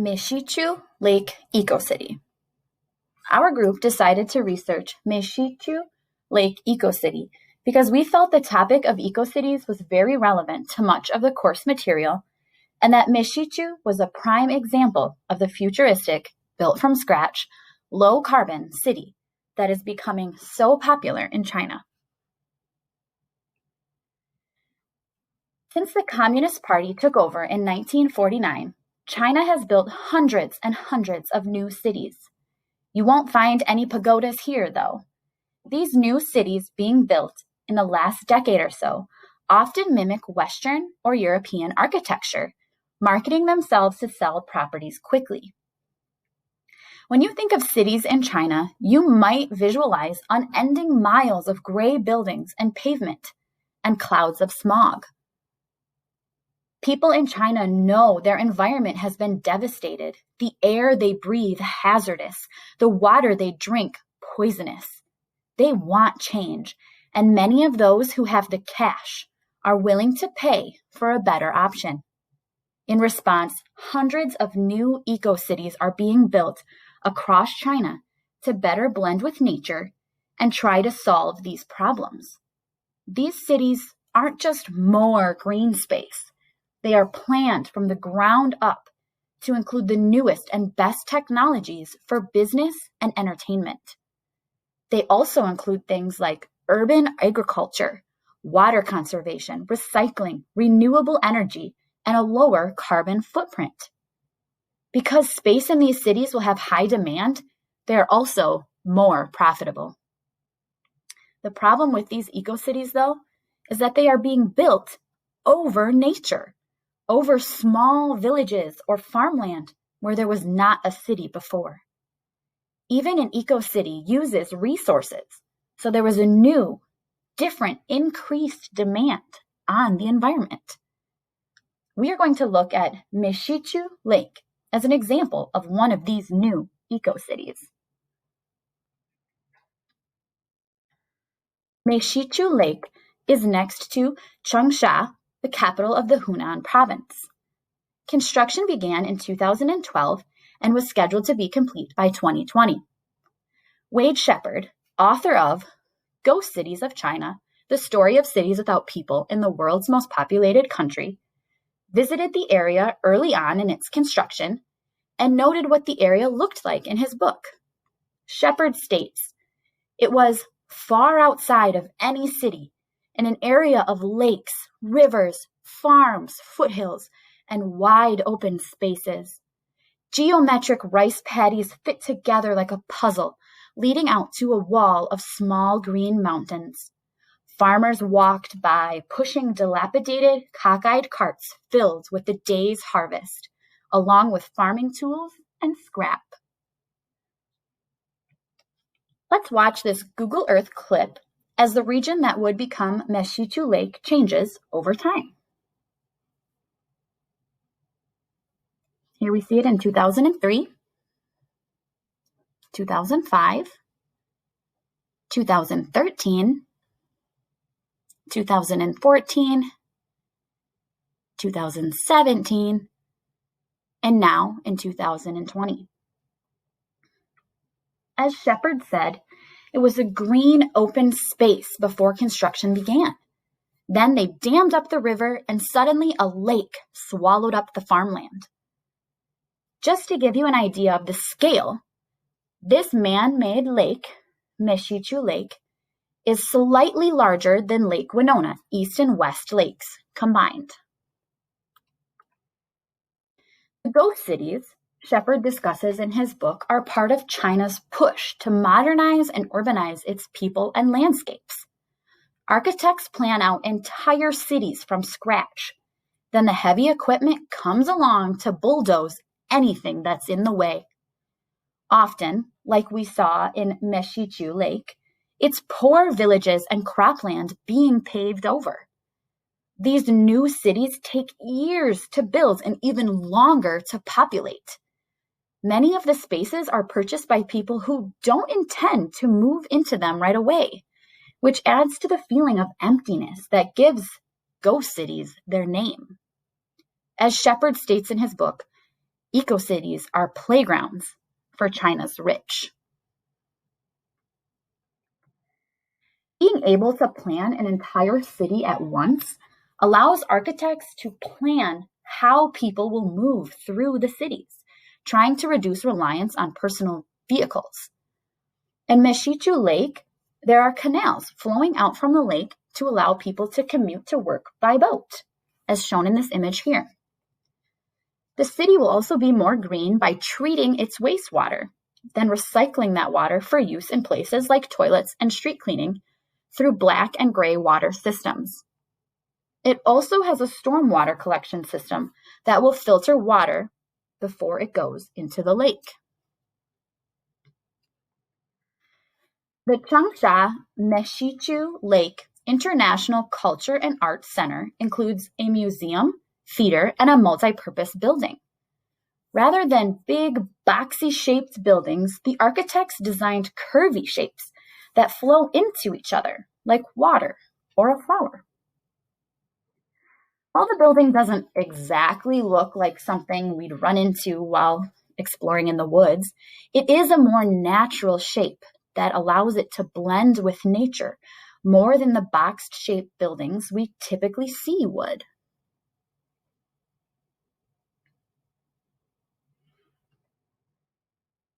Meixi Lake Eco-City. Our group decided to research Meixi Lake Eco-City because we felt the topic of eco-cities was very relevant to much of the course material and that Meixi was a prime example of the futuristic, built from scratch, low-carbon city that is becoming so popular in China. Since the Communist Party took over in 1949, China has built hundreds and hundreds of new cities. You won't find any pagodas here, though. These new cities being built in the last decade or so often mimic Western or European architecture, marketing themselves to sell properties quickly. When you think of cities in China, you might visualize unending miles of gray buildings and pavement and clouds of smog. People in China know their environment has been devastated, the air they breathe hazardous, the water they drink poisonous. They want change, and many of those who have the cash are willing to pay for a better option. In response, hundreds of new eco-cities are being built across China to better blend with nature and try to solve these problems. These cities aren't just more green space. They are planned from the ground up to include the newest and best technologies for business and entertainment. They also include things like urban agriculture, water conservation, recycling, renewable energy, and a lower carbon footprint. Because space in these cities will have high demand, they are also more profitable. The problem with these eco-cities, though, is that they are being built over nature, over small villages or farmland where there was not a city before. Even an eco-city uses resources, so there was a new, different, increased demand on the environment. We are going to look at Meixi Lake as an example of one of these new eco-cities. Meixi Lake is next to Changsha, the capital of the Hunan province. Construction began in 2012 and was scheduled to be complete by 2020. Wade Shepard, author of Ghost Cities of China, The Story of Cities Without People in the World's Most Populated Country, visited the area early on in its construction and noted what the area looked like in his book. Shepard states, "It was far outside of any city, in an area of lakes, rivers, farms, foothills, and wide open spaces. Geometric rice paddies fit together like a puzzle, leading out to a wall of small green mountains. Farmers walked by, pushing dilapidated, cockeyed carts filled with the day's harvest, along with farming tools and scrap." Let's watch this Google Earth clip as the region that would become Meixi Lake changes over time. Here we see it in 2003, 2005, 2013, 2014, 2017, and now in 2020. As Shepard said, it was a green, open space before construction began. Then they dammed up the river and suddenly a lake swallowed up the farmland. Just to give you an idea of the scale, this man-made lake, Meixi Lake, is slightly larger than Lake Winona, East and West Lakes combined. The ghost cities Shepard discusses in his book are part of China's push to modernize and urbanize its people and landscapes. Architects plan out entire cities from scratch. Then the heavy equipment comes along to bulldoze anything that's in the way. Often, like we saw in Meixi Lake, it's poor villages and cropland being paved over. These new cities take years to build and even longer to populate. Many of the spaces are purchased by people who don't intend to move into them right away, which adds to the feeling of emptiness that gives ghost cities their name. As Shepard states in his book, Eco-cities are playgrounds for China's rich. Being able to plan an entire city at once allows architects to plan how people will move through the cities, trying to reduce reliance on personal vehicles. In Meixi Lake, there are canals flowing out from the lake to allow people to commute to work by boat, as shown in this image here. The city will also be more green by treating its wastewater, then recycling that water for use in places like toilets and street cleaning through black and gray water systems. It also has a stormwater collection system that will filter water before it goes into the lake. The Changsha Meixi Lake International Culture and Arts Center includes a museum, theater, and a multi-purpose building. Rather than big, boxy-shaped buildings, the architects designed curvy shapes that flow into each other, like water or a flower. While the building doesn't exactly look like something we'd run into while exploring in the woods, it is a more natural shape that allows it to blend with nature more than the box-shaped buildings we typically see would.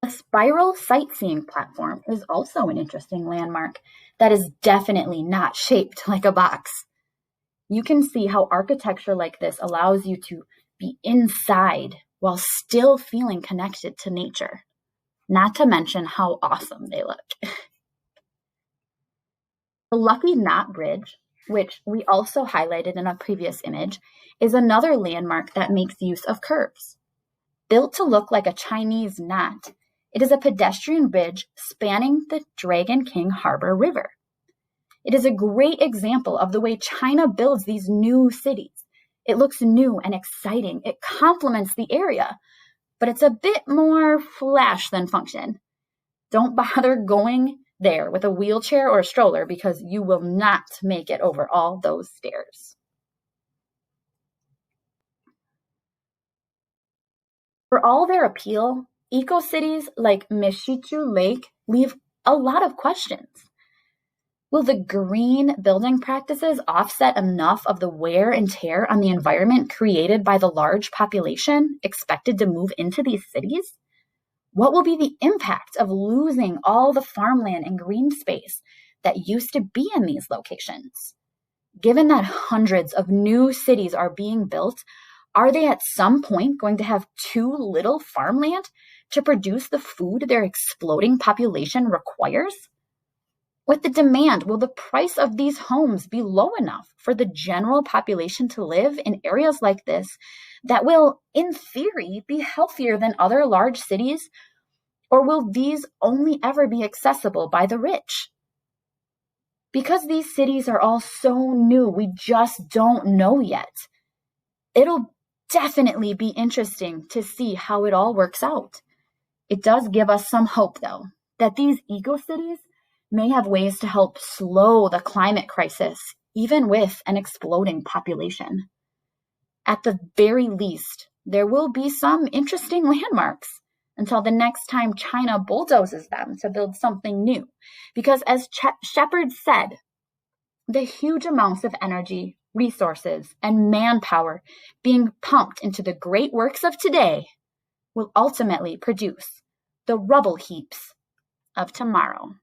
A spiral sightseeing platform is also an interesting landmark that is definitely not shaped like a box. You can see how architecture like this allows you to be inside while still feeling connected to nature, not to mention how awesome they look. The Lucky Knot Bridge, which we also highlighted in a previous image, is another landmark that makes use of curves. Built to look like a Chinese knot, it is a pedestrian bridge spanning the Dragon King Harbor River. It is a great example of the way China builds these new cities. It looks new and exciting. It complements the area, but it's a bit more flash than function. Don't bother going there with a wheelchair or a stroller because you will not make it over all those stairs. For all their appeal, eco-cities like Meixi Lake leave a lot of questions. Will the green building practices offset enough of the wear and tear on the environment created by the large population expected to move into these cities? What will be the impact of losing all the farmland and green space that used to be in these locations? Given that hundreds of new cities are being built, are they at some point going to have too little farmland to produce the food their exploding population requires? With the demand, will the price of these homes be low enough for the general population to live in areas like this that will, in theory, be healthier than other large cities? Or will these only ever be accessible by the rich? Because these cities are all so new, we just don't know yet. It'll definitely be interesting to see how it all works out. It does give us some hope, though, that these eco-cities may have ways to help slow the climate crisis, even with an exploding population. At the very least, there will be some interesting landmarks until the next time China bulldozes them to build something new. Because as Shepard said, the huge amounts of energy, resources, and manpower being pumped into the great works of today will ultimately produce the rubble heaps of tomorrow.